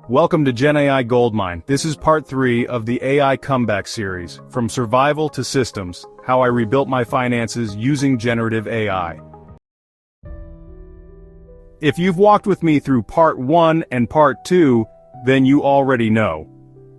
Welcome to Gen AI Goldmine. This is part 3 of the AI comeback series, From Survival to Systems, How I Rebuilt My Finances Using Generative AI. If you've walked with me through part 1 and part 2, then you already know.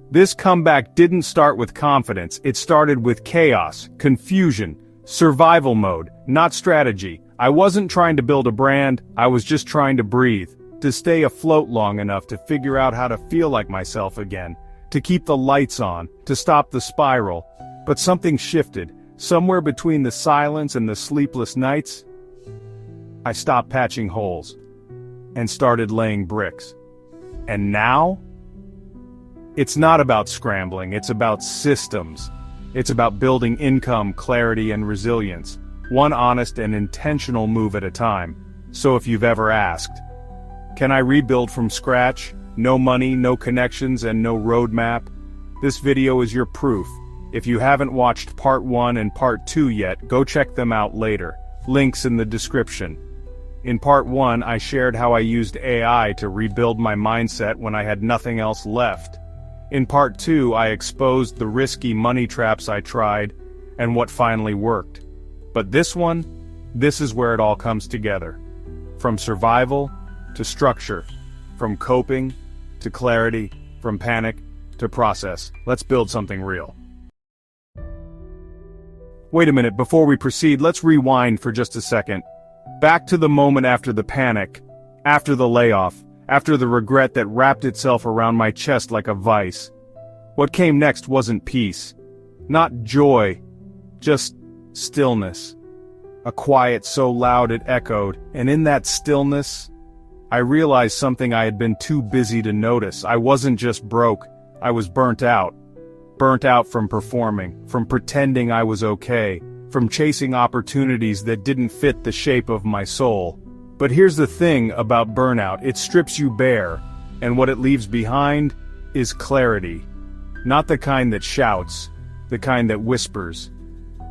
This comeback didn't start with confidence, it started with chaos, confusion, survival mode, not strategy. I wasn't trying to build a brand, I was just trying to breathe. To stay afloat long enough to figure out how to feel like myself again, to keep the lights on, to stop the spiral. But something shifted, somewhere between the silence and the sleepless nights. I stopped patching holes, and started laying bricks. And now? It's not about scrambling, it's about systems. It's about building income, clarity, and resilience, one honest and intentional move at a time. So if you've ever asked, can I rebuild from scratch? No money, no connections, and no roadmap? This video is your proof. If you haven't watched part 1 and part 2 yet, go check them out later. Links in the description. In part 1, I shared how I used AI to rebuild my mindset when I had nothing else left. In part 2, I exposed the risky money traps I tried, and what finally worked. But this one, this is where it all comes together. From survival to structure, from coping to clarity, from panic to process. Let's build something real. Wait a minute, before we proceed, let's rewind for just a second. Back to the moment after the panic, after the layoff, after the regret that wrapped itself around my chest like a vice. What came next wasn't peace, not joy, just stillness. A quiet so loud it echoed, and in that stillness, I realized something I had been too busy to notice. I wasn't just broke, I was burnt out. Burnt out from performing, from pretending I was okay, from chasing opportunities that didn't fit the shape of my soul. But here's the thing about burnout, it strips you bare, and what it leaves behind is clarity. Not the kind that shouts, the kind that whispers.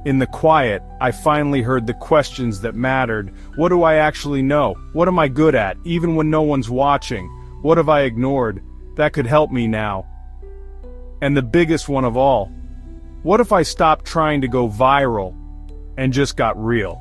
In the quiet, I finally heard the questions that mattered. What do I actually know? What am I good at, even when no one's watching? What have I ignored? That could help me now. And the biggest one of all, what if I stopped trying to go viral and just got real?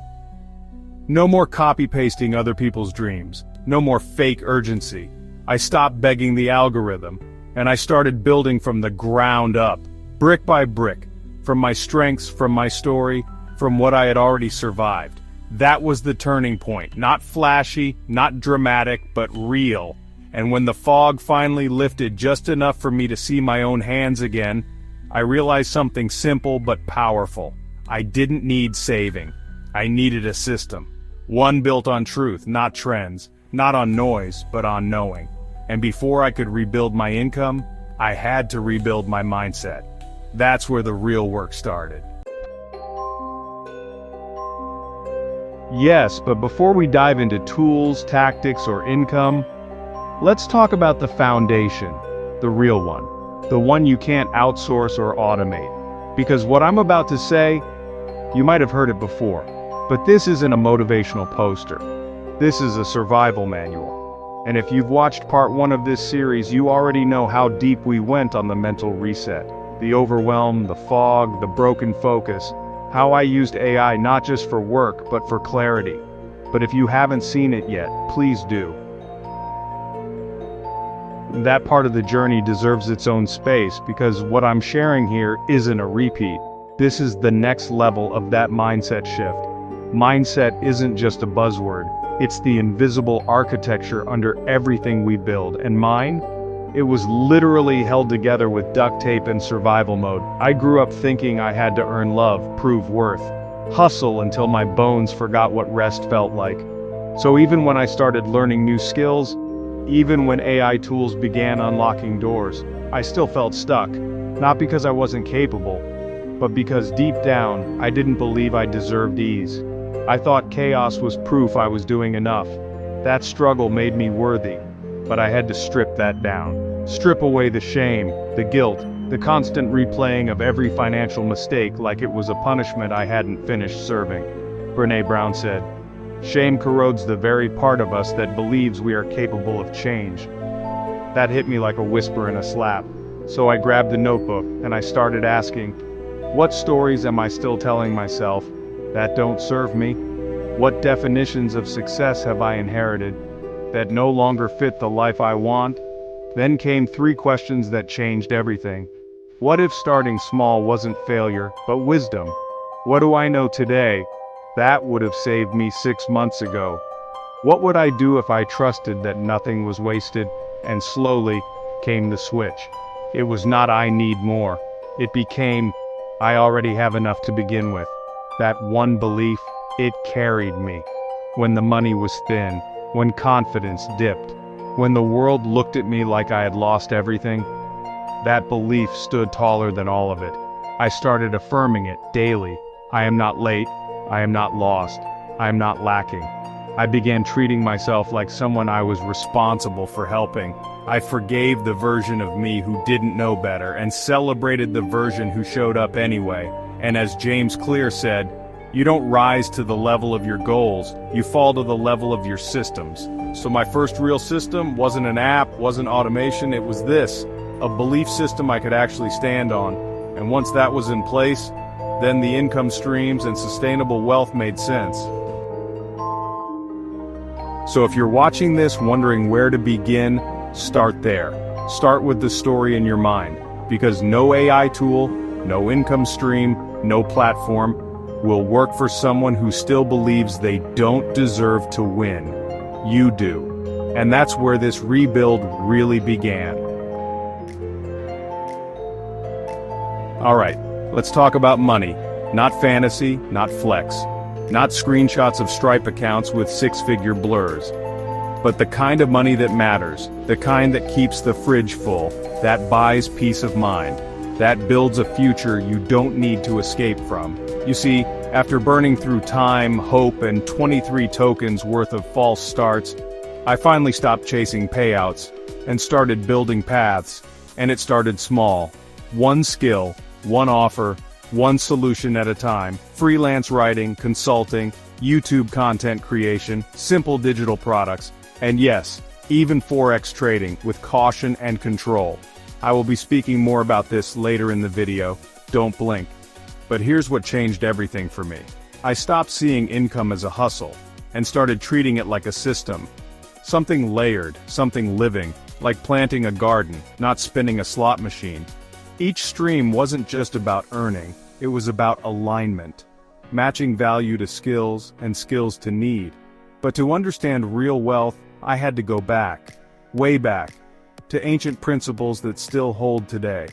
No more copy-pasting other people's dreams. No more fake urgency. I stopped begging the algorithm, and I started building from the ground up, brick by brick. From my strengths, from my story, from what I had already survived. That was the turning point. Not flashy, not dramatic, but real. And when the fog finally lifted just enough for me to see my own hands again, I realized something simple but powerful. I didn't need saving. I needed a system. One built on truth, not trends. Not on noise, but on knowing. And before I could rebuild my income, I had to rebuild my mindset. That's where the real work started. Yes, but before we dive into tools, tactics, or income, let's talk about the foundation, the real one, the one you can't outsource or automate. Because what I'm about to say, you might have heard it before, but this isn't a motivational poster. This is a survival manual. And if you've watched part 1 of this series, you already know how deep we went on the mental reset. The overwhelm, the fog, the broken focus, how I used AI not just for work, but for clarity. But if you haven't seen it yet, please do. That part of the journey deserves its own space, because what I'm sharing here isn't a repeat. This is the next level of that mindset shift. Mindset isn't just a buzzword, it's the invisible architecture under everything we build, and mine? It was literally held together with duct tape and survival mode. I grew up thinking I had to earn love, prove worth, hustle until my bones forgot what rest felt like. So even when I started learning new skills, even when AI tools began unlocking doors, I still felt stuck. Not because I wasn't capable, but because deep down, I didn't believe I deserved ease. I thought chaos was proof I was doing enough. That struggle made me worthy. But I had to strip that down. Strip away the shame, the guilt, the constant replaying of every financial mistake like it was a punishment I hadn't finished serving. Brené Brown said, "Shame corrodes the very part of us that believes we are capable of change." That hit me like a whisper and a slap. So I grabbed a notebook and I started asking, what stories am I still telling myself that don't serve me? What definitions of success have I inherited that no longer fit the life I want? Then came 3 questions that changed everything. What if starting small wasn't failure, but wisdom? What do I know today that would have saved me 6 months ago? What would I do if I trusted that nothing was wasted? And slowly came the switch. It was not I need more. It became I already have enough to begin with. That one belief, it carried me. When the money was thin, when confidence dipped, when the world looked at me like I had lost everything, that belief stood taller than all of it. I started affirming it daily. I am not late. I am not lost. I am not lacking. I began treating myself like someone I was responsible for helping. I forgave the version of me who didn't know better and celebrated the version who showed up anyway. And as James Clear said, you don't rise to the level of your goals, you fall to the level of your systems. So my first real system wasn't an app, wasn't automation, it was this, a belief system I could actually stand on. And once that was in place, then the income streams and sustainable wealth made sense. So if you're watching this wondering where to begin, start there. Start with the story in your mind, because no AI tool, no income stream, no platform will work for someone who still believes they don't deserve to win. You do. And that's where this rebuild really began. Alright, let's talk about money. Not fantasy, not flex. Not screenshots of Stripe accounts with 6-figure blurs. But the kind of money that matters, the kind that keeps the fridge full, that buys peace of mind, that builds a future you don't need to escape from. You see, after burning through time, hope, and 23 tokens worth of false starts, I finally stopped chasing payouts and started building paths, and it started small. One skill, one offer, one solution at a time. Freelance writing, consulting, YouTube content creation, simple digital products, and yes, even Forex trading with caution and control. I will be speaking more about this later in the video, don't blink. But here's what changed everything for me. I stopped seeing income as a hustle, and started treating it like a system. Something layered, something living, like planting a garden, not spinning a slot machine. Each stream wasn't just about earning, it was about alignment. Matching value to skills, and skills to need. But to understand real wealth, I had to go back, way back, to ancient principles that still hold today.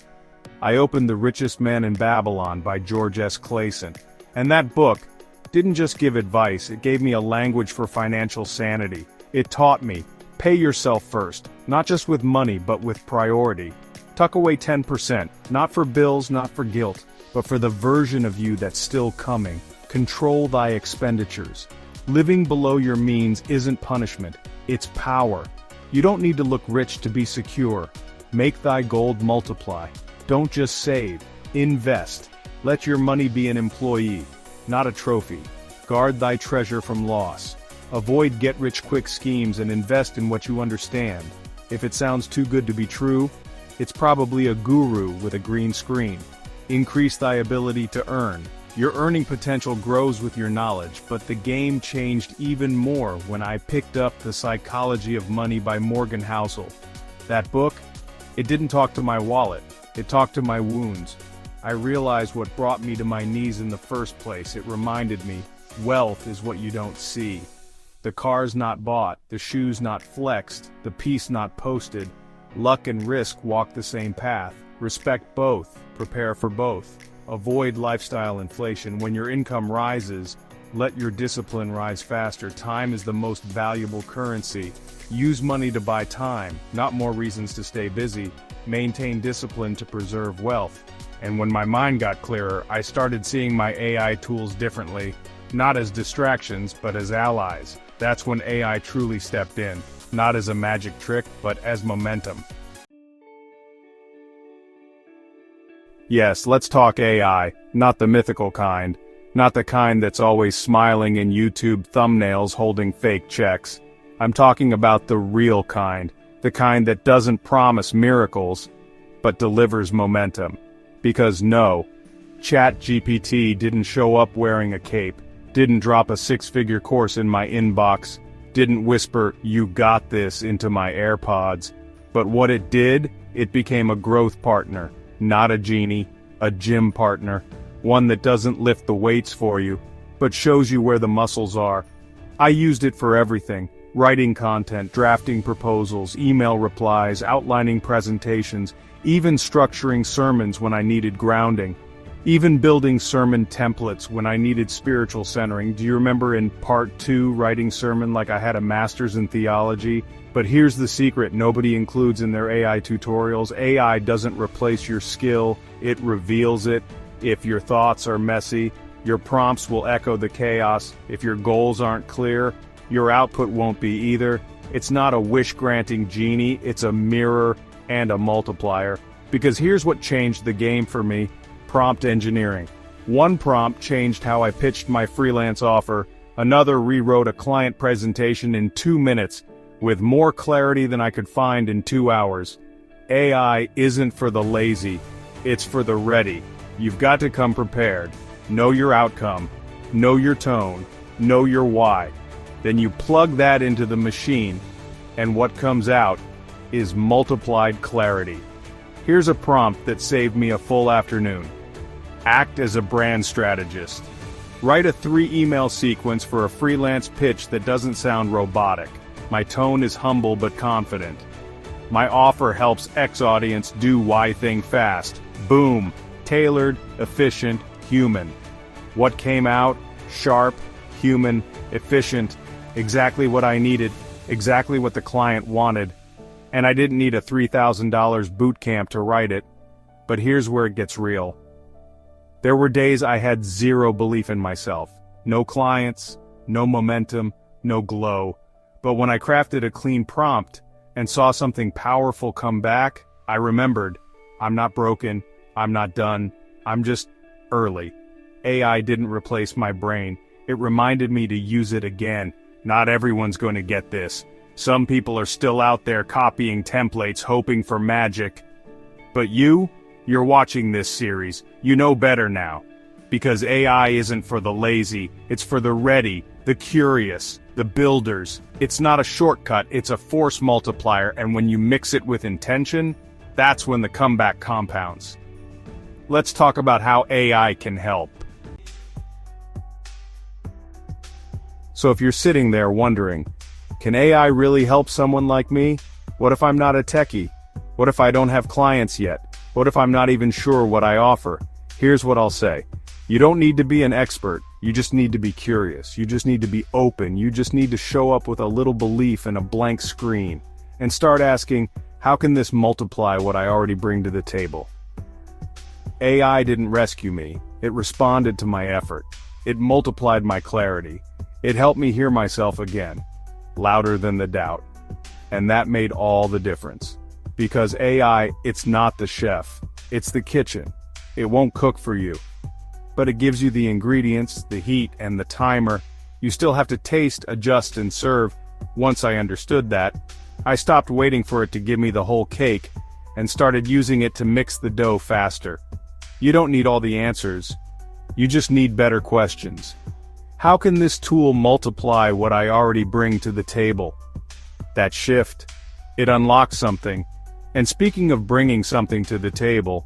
I opened The Richest Man in Babylon by George S. Clason. And that book didn't just give advice, it gave me a language for financial sanity. It taught me, pay yourself first, not just with money but with priority. Tuck away 10%, not for bills, not for guilt, but for the version of you that's still coming. Control thy expenditures. Living below your means isn't punishment, it's power. You don't need to look rich to be secure. Make thy gold multiply. Don't just save, invest. Let your money be an employee, not a trophy. Guard thy treasure from loss. Avoid get-rich-quick schemes and invest in what you understand. If it sounds too good to be true, it's probably a guru with a green screen. Increase thy ability to earn. Your earning potential grows with your knowledge, but the game changed even more when I picked up The Psychology of Money by Morgan Housel. That book, it didn't talk to my wallet. It talked to my wounds. I realized what brought me to my knees in the first place. It reminded me, wealth is what you don't see. The car's not bought, the shoes not flexed, the piece not posted. Luck and risk walk the same path. Respect both, prepare for both. Avoid lifestyle inflation. When your income rises, let your discipline rise faster. Time is the most valuable currency. Use money to buy time, not more reasons to stay busy. Maintain discipline to preserve wealth. And when my mind got clearer, I started seeing my AI tools differently, not as distractions, but as allies. That's when AI truly stepped in, not as a magic trick, but as momentum. Yes, let's talk AI, not the mythical kind, not the kind that's always smiling in YouTube thumbnails holding fake checks. I'm talking about the real kind, The kind that doesn't promise miracles, but delivers momentum. Because no, ChatGPT didn't show up wearing a cape, didn't drop a six-figure course in my inbox, didn't whisper, "You got this," into my AirPods. But what it did, it became a growth partner, not a genie, a gym partner, one that doesn't lift the weights for you, but shows you where the muscles are. I used it for everything: writing content, drafting proposals, email replies, outlining presentations, even structuring sermons when I needed grounding, even building sermon templates when I needed spiritual centering. Do you remember in part 2 writing sermon like I had a master's in theology? But here's the secret nobody includes in their AI tutorials. AI doesn't replace your skill, it reveals it. If your thoughts are messy, your prompts will echo the chaos. If your goals aren't clear, your output won't be either. It's not a wish-granting genie, it's a mirror and a multiplier. Because here's what changed the game for me: prompt engineering. One prompt changed how I pitched my freelance offer, another rewrote a client presentation in 2 minutes, with more clarity than I could find in 2 hours. AI isn't for the lazy, it's for the ready. You've got to come prepared. Know your outcome, know your tone, know your why. Then you plug that into the machine, and what comes out is multiplied clarity. Here's a prompt that saved me a full afternoon. Act as a brand strategist. Write a 3-email sequence for a freelance pitch that doesn't sound robotic. My tone is humble but confident. My offer helps X audience do Y thing fast. Boom. Tailored, efficient, human. What came out? Sharp, human, efficient. Exactly what I needed, exactly what the client wanted. And I didn't need a $3,000 boot camp to write it. But here's where it gets real. There were days I had zero belief in myself. No clients, no momentum, no glow. But when I crafted a clean prompt and saw something powerful come back, I remembered, I'm not broken, I'm not done, I'm just early. AI didn't replace my brain, it reminded me to use it again. Not everyone's going to get this. Some people are still out there copying templates, hoping for magic. But you're watching this series, you know better now. Because AI isn't for the lazy, it's for the ready, the curious, the builders. It's not a shortcut, it's a force multiplier, and when you mix it with intention, that's when the comeback compounds. Let's talk about how AI can help. So if you're sitting there wondering, can AI really help someone like me? What if I'm not a techie? What if I don't have clients yet? What if I'm not even sure what I offer? Here's what I'll say. You don't need to be an expert, you just need to be curious. You just need to be open. You just need to show up with a little belief and a blank screen. And start asking, how can this multiply what I already bring to the table? AI didn't rescue me, it responded to my effort. It multiplied my clarity. It helped me hear myself again, louder than the doubt. And that made all the difference. Because AI, it's not the chef, it's the kitchen. It won't cook for you. But it gives you the ingredients, the heat, and the timer. You still have to taste, adjust, and serve. Once I understood that, I stopped waiting for it to give me the whole cake, and started using it to mix the dough faster. You don't need all the answers. You just need better questions. How can this tool multiply what I already bring to the table? That shift. It unlocks something. And speaking of bringing something to the table,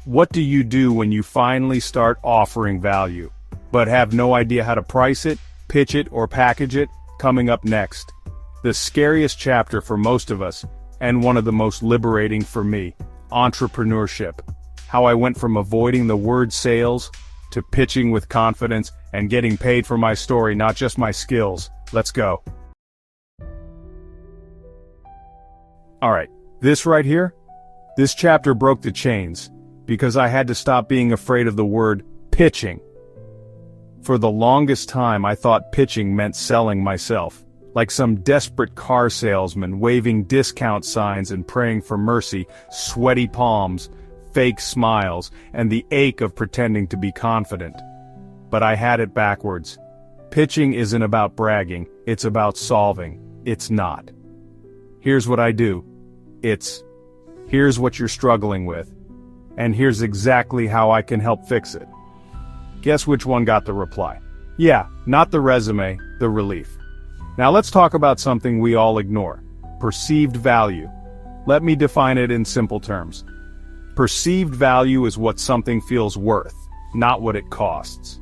what do you do when you finally start offering value, but have no idea how to price it, pitch it, or package it? Coming up next, the scariest chapter for most of us, and one of the most liberating for me, entrepreneurship. How I went from avoiding the word sales to pitching with confidence and getting paid for my story, not just my skills. Let's go. Alright, this right here? This chapter broke the chains, because I had to stop being afraid of the word pitching. For the longest time I thought pitching meant selling myself, like some desperate car salesman waving discount signs and praying for mercy, sweaty palms, fake smiles, and the ache of pretending to be confident. But I had it backwards. Pitching isn't about bragging, it's about solving. It's not. Here's what I do. It's, here's what you're struggling with, and here's exactly how I can help fix it. Guess which one got the reply? Yeah, not the resume, the relief. Now let's talk about something we all ignore. Perceived value. Let me define it in simple terms. Perceived value is what something feels worth, not what it costs.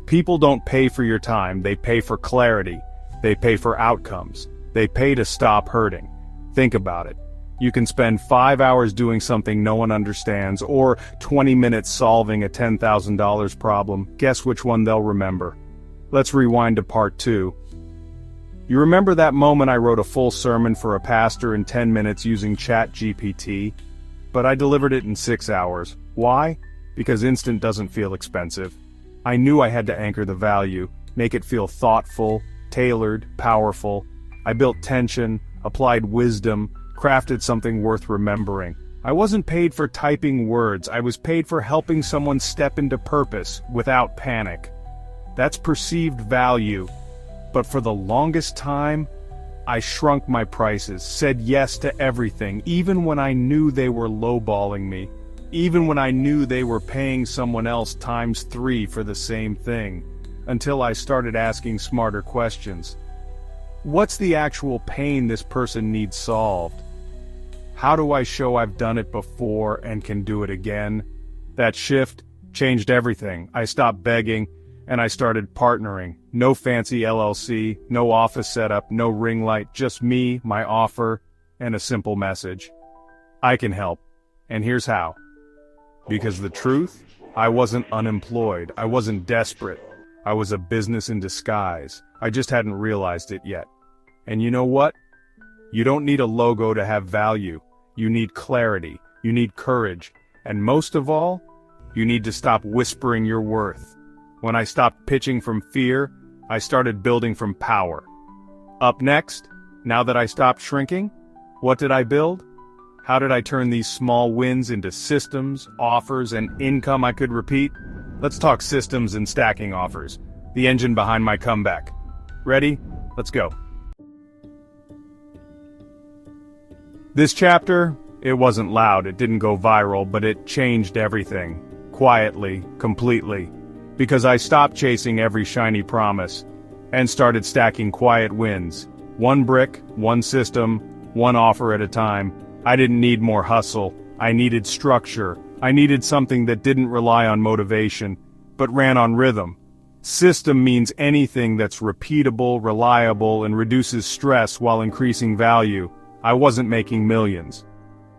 People don't pay for your time, they pay for clarity. They pay for outcomes. They pay to stop hurting. Think about it. You can spend 5 hours doing something no one understands, or 20 minutes solving a $10,000 problem. Guess which one they'll remember? Let's rewind to part 2. You remember that moment I wrote a full sermon for a pastor in 10 minutes using ChatGPT? But I delivered it in 6 hours. Why? Because instant doesn't feel expensive. I knew I had to anchor the value, make it feel thoughtful, tailored, powerful. I built tension, applied wisdom, crafted something worth remembering. I wasn't paid for typing words, I was paid for helping someone step into purpose without panic. That's perceived value. But for the longest time, I shrunk my prices, said yes to everything, even when I knew they were lowballing me, even when I knew they were paying someone else ×3 for the same thing, until I started asking smarter questions. What's the actual pain this person needs solved? How do I show I've done it before and can do it again? That shift changed everything. I stopped begging, and I started partnering. No fancy LLC, no office setup, no ring light, just me, my offer, and a simple message. I can help, and here's how. Because the truth, I wasn't unemployed, I wasn't desperate. I was a business in disguise. I just hadn't realized it yet. And you know what? You don't need a logo to have value. You need clarity, you need courage, and most of all, you need to stop whispering your worth. When I stopped pitching from fear, I started building from power. Up next, now that I stopped shrinking, what did I build? How did I turn these small wins into systems, offers, and income I could repeat? Let's talk systems and stacking offers, the engine behind my comeback. Ready? Let's go. This chapter, it wasn't loud, it didn't go viral, but it changed everything. Quietly, completely. Because I stopped chasing every shiny promise and started stacking quiet wins. One brick, one system, one offer at a time. I didn't need more hustle. I needed structure. I needed something that didn't rely on motivation, but ran on rhythm. System means anything that's repeatable, reliable, and reduces stress while increasing value. I wasn't making millions,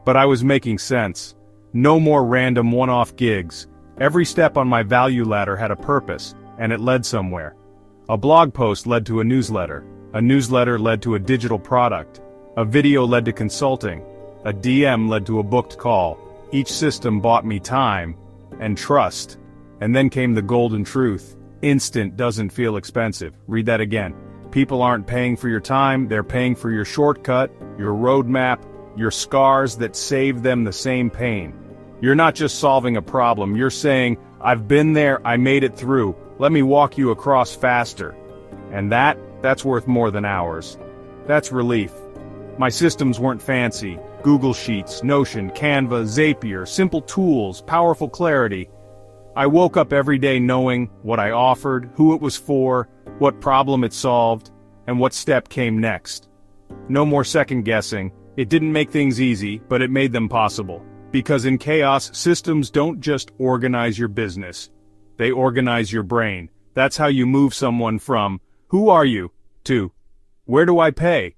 but I was making sense. No more random one-off gigs. Every step on my value ladder had a purpose, and it led somewhere. A blog post led to a newsletter led to a digital product, a video led to consulting, a DM led to a booked call. Each system bought me time and trust. And then came the golden truth. Instant doesn't feel expensive. Read that again. People aren't paying for your time, they're paying for your shortcut, your roadmap, your scars that save them the same pain. You're not just solving a problem, you're saying, I've been there, I made it through, let me walk you across faster. And that's worth more than hours. That's relief. My systems weren't fancy. Google Sheets, Notion, Canva, Zapier, simple tools, powerful clarity. I woke up every day knowing what I offered, who it was for, what problem it solved, and what step came next. No more second guessing. It didn't make things easy, but it made them possible. Because in chaos, systems don't just organize your business. They organize your brain. That's how you move someone from, who are you, to, where do I pay?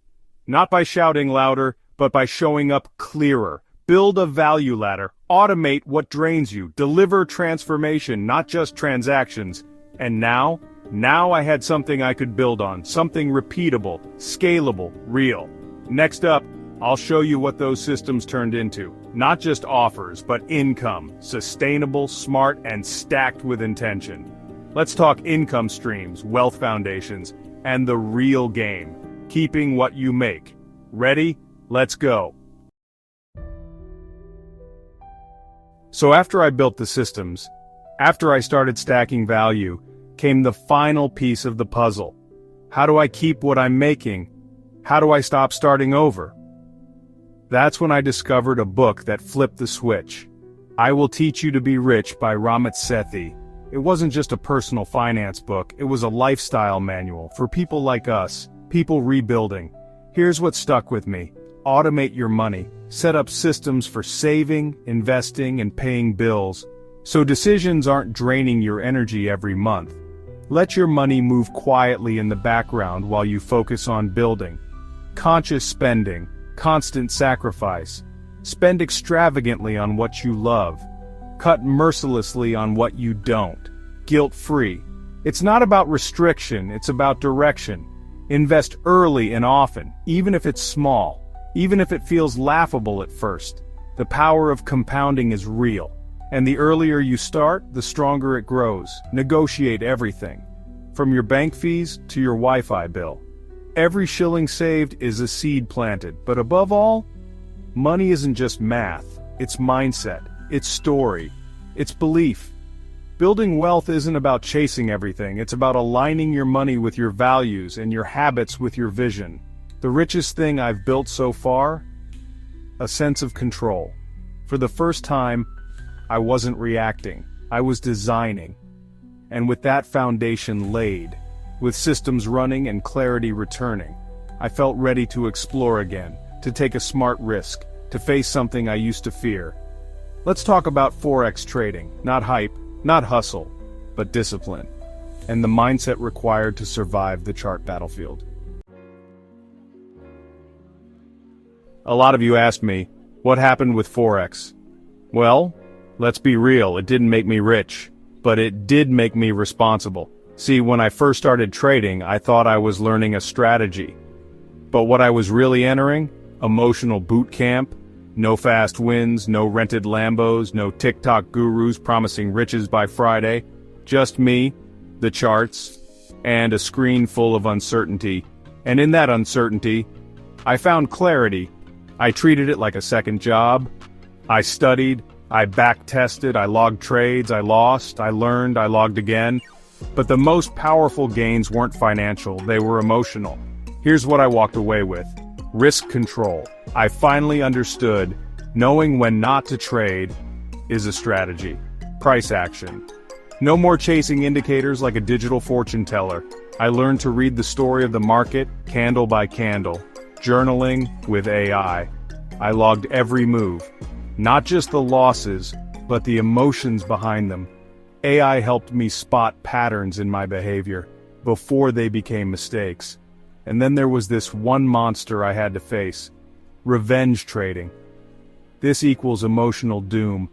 Not by shouting louder, but by showing up clearer. Build a value ladder. Automate what drains you. Deliver transformation, not just transactions. And now I had something I could build on. Something repeatable, scalable, real. Next up, I'll show you what those systems turned into. Not just offers, but income. Sustainable, smart, and stacked with intention. Let's talk income streams, wealth foundations, and the real game. Keeping what you make. Ready? Let's go. So after I built the systems, after I started stacking value, came the final piece of the puzzle. How do I keep what I'm making? How do I stop starting over? That's when I discovered a book that flipped the switch. I Will Teach You to Be Rich by Ramit Sethi. It wasn't just a personal finance book, it was a lifestyle manual for people like us, people rebuilding. Here's what stuck with me. Automate your money. Set up systems for saving, investing, and paying bills, so decisions aren't draining your energy every month. Let your money move quietly in the background while you focus on building. Conscious spending, constant sacrifice. Spend extravagantly on what you love. Cut mercilessly on what you don't. Guilt-free. It's not about restriction, it's about direction. Invest early and often, even if it's small, even if it feels laughable at first. The power of compounding is real. And the earlier you start, the stronger it grows. Negotiate everything, from your bank fees to your Wi-Fi bill. Every shilling saved is a seed planted, but above all, money isn't just math, it's mindset, it's story, it's belief. Building wealth isn't about chasing everything, it's about aligning your money with your values and your habits with your vision. The richest thing I've built so far? A sense of control. For the first time, I wasn't reacting, I was designing. And with that foundation laid, with systems running and clarity returning, I felt ready to explore again, to take a smart risk, to face something I used to fear. Let's talk about Forex trading, not hype, not hustle, but discipline, and the mindset required to survive the chart battlefield. A lot of you asked me, what happened with Forex? Well, let's be real, it didn't make me rich, but it did make me responsible. See, when I first started trading, I thought I was learning a strategy. But what I was really entering? Emotional boot camp. No fast wins, no rented Lambos, no TikTok gurus promising riches by Friday. Just me, the charts, and a screen full of uncertainty. And in that uncertainty, I found clarity. I treated it like a second job. I studied, I back-tested, I logged trades, I lost, I learned, I logged again. But the most powerful gains weren't financial, they were emotional. Here's what I walked away with. Risk control. I finally understood, knowing when not to trade is a strategy. Price action. No more chasing indicators like a digital fortune teller. I learned to read the story of the market, candle by candle. Journaling with AI. I logged every move. Not just the losses, but the emotions behind them. AI helped me spot patterns in my behavior before they became mistakes. And then there was this one monster I had to face. Revenge trading. This equals emotional doom.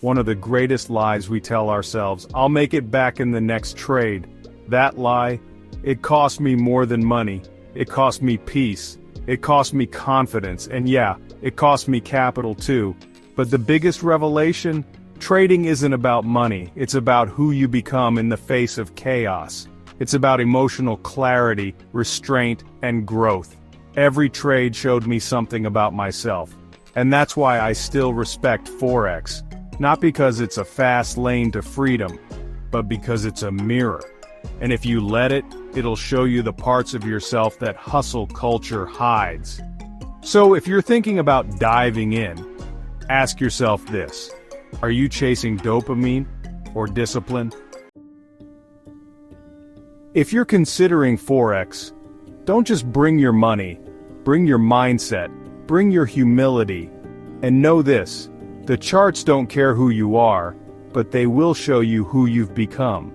One of the greatest lies we tell ourselves. I'll make it back in the next trade. That lie, it cost me more than money. It cost me peace. It cost me confidence. And yeah, it cost me capital too. But the biggest revelation? Trading isn't about money. It's about who you become in the face of chaos. It's about emotional clarity, restraint, and growth. Every trade showed me something about myself. And that's why I still respect Forex. Not because it's a fast lane to freedom, but because it's a mirror. And if you let it, it'll show you the parts of yourself that hustle culture hides. So if you're thinking about diving in, ask yourself this. Are you chasing dopamine or discipline? If you're considering Forex, don't just bring your money, bring your mindset, bring your humility, and know this, the charts don't care who you are, but they will show you who you've become.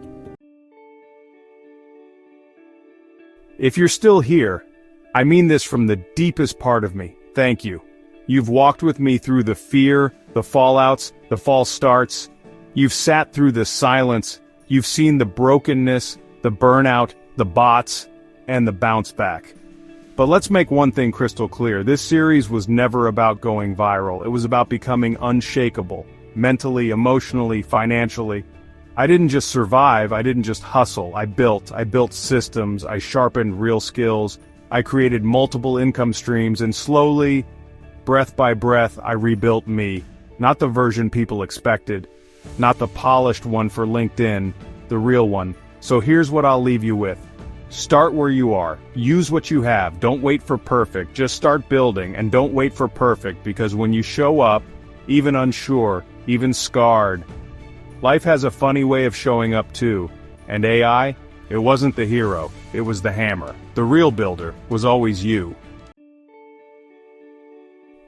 If you're still here, I mean this from the deepest part of me, thank you. You've walked with me through the fear, the fallouts, the false starts. You've sat through the silence, you've seen the brokenness, the burnout, the bots, and the bounce back. But let's make one thing crystal clear. This series was never about going viral. It was about becoming unshakable, mentally, emotionally, financially. I didn't just survive, I didn't just hustle. I built systems, I sharpened real skills, I created multiple income streams, and slowly, breath by breath, I rebuilt me. Not the version people expected, not the polished one for LinkedIn, the real one. So here's what I'll leave you with. Start where you are. Use what you have. Don't wait for perfect. Just start building, and don't wait for perfect, because when you show up, even unsure, even scarred, life has a funny way of showing up too. And AI? It wasn't the hero, it was the hammer. The real builder was always you.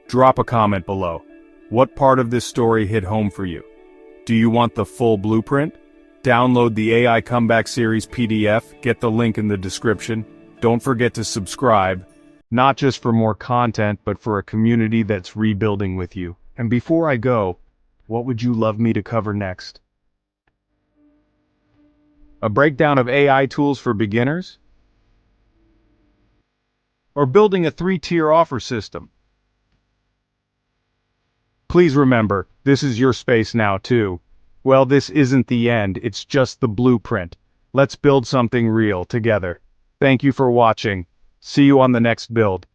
Drop a comment below. What part of this story hit home for you? Do you want the full blueprint? Download the AI Comeback Series PDF, get the link in the description. Don't forget to subscribe, not just for more content, but for a community that's rebuilding with you. And before I go, what would you love me to cover next? A breakdown of AI tools for beginners? Or building a 3-tier offer system? Please remember, this is your space now too. Well, this isn't the end, it's just the blueprint. Let's build something real together. Thank you for watching. See you on the next build.